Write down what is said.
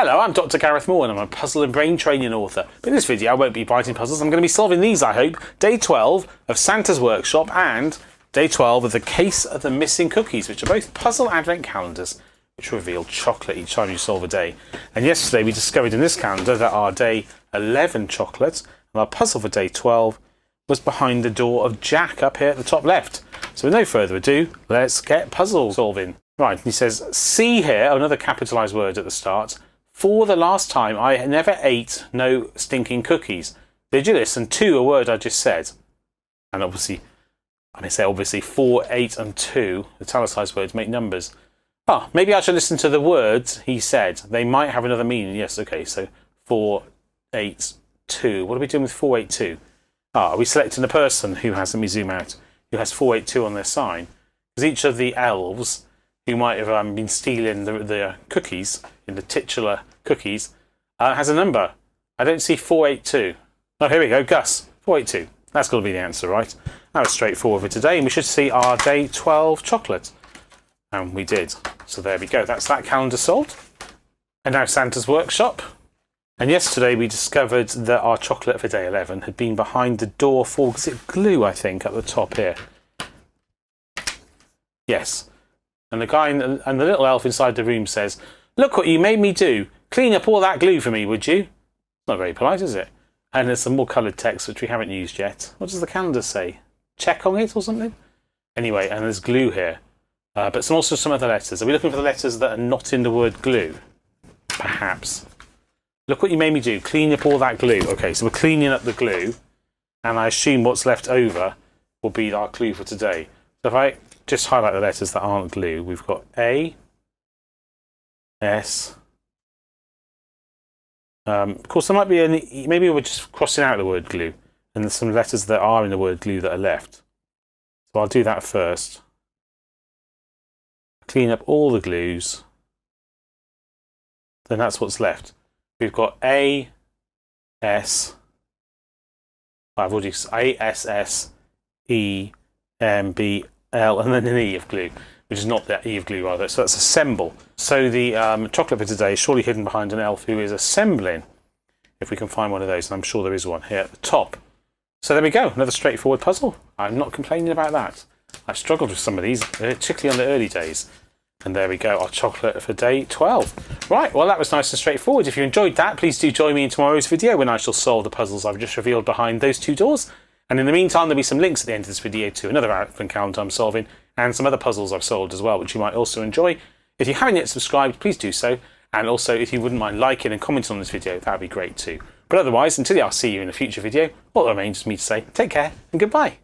Hello, I'm Dr. Gareth Moore and I'm a puzzle and brain training author. But in this video I won't be biting puzzles, I'm going to be solving these, I hope. Day 12 of Santa's Workshop and Day 12 of the Case of the Missing Cookies, which are both puzzle advent calendars which reveal chocolate each time you solve a day. And yesterday we discovered in this calendar that our Day 11 chocolate and our puzzle for Day 12 was behind the door of Jack up here at the top left. So with no further ado, let's get puzzle solving. Right, he says, see here, another capitalised word at the start. For the last time, I never ate no stinking cookies. Did you listen to a word I just said? And obviously, I may say obviously 4, 8 and 2, italicized words make numbers. Oh, maybe I should listen to the words he said. They might have another meaning. Yes, okay, so 4, 8, 2. What are we doing with 4, 8, 2? Are we selecting a person who has, let me zoom out, who has 4, 8, 2 on their sign? Because each of the elves who might have been stealing the cookies, in the titular cookies, has a number. I don't see 482. Oh, here we go, Gus, 482. That's got to be the answer, right? That was straightforward for today, and we should see our Day 12 chocolate. And we did. So there we go, that's that calendar solved. And now Santa's Workshop. And yesterday we discovered that our chocolate for Day 11 had been behind the door for, is it glue, I think, at the top here? Yes. And the guy and the little elf inside the room says, look what you made me do. Clean up all that glue for me, would you? Not very polite, is it? And there's some more coloured text which we haven't used yet. What does the calendar say? Check on it or something? Anyway, and there's glue here. But also some other letters. Are we looking for the letters that are not in the word glue? Perhaps. Look what you made me do. Clean up all that glue. Okay, so we're cleaning up the glue. And I assume what's left over will be our clue for today. So if I just highlight the letters that aren't glue, we've got A, S. Of course, there might be any, maybe we're just crossing out the word glue, and there's some letters that are in the word glue that are left. So I'll do that first. Clean up all the glues. Then that's what's left. We've got A, S. I've already A, S, S, E, M, B, L, and then an E of glue, which is not that E of glue rather. So that's assemble. So the chocolate for today is surely hidden behind an elf who is assembling. If we can find one of those, and I'm sure there is one here at the top. So there we go, another straightforward puzzle. I'm not complaining about that. I've struggled with some of these, particularly on the early days. And there we go, our chocolate for Day 12. Right, well that was nice and straightforward. If you enjoyed that, please do join me in tomorrow's video when I shall solve the puzzles I've just revealed behind those two doors. And in the meantime, there'll be some links at the end of this video to another advent calendar I'm solving and some other puzzles I've solved as well, which you might also enjoy. If you haven't yet subscribed, please do so. And also, if you wouldn't mind liking and commenting on this video, that would be great too. But otherwise, until I'll see you in a future video, all that remains is me to say take care and goodbye.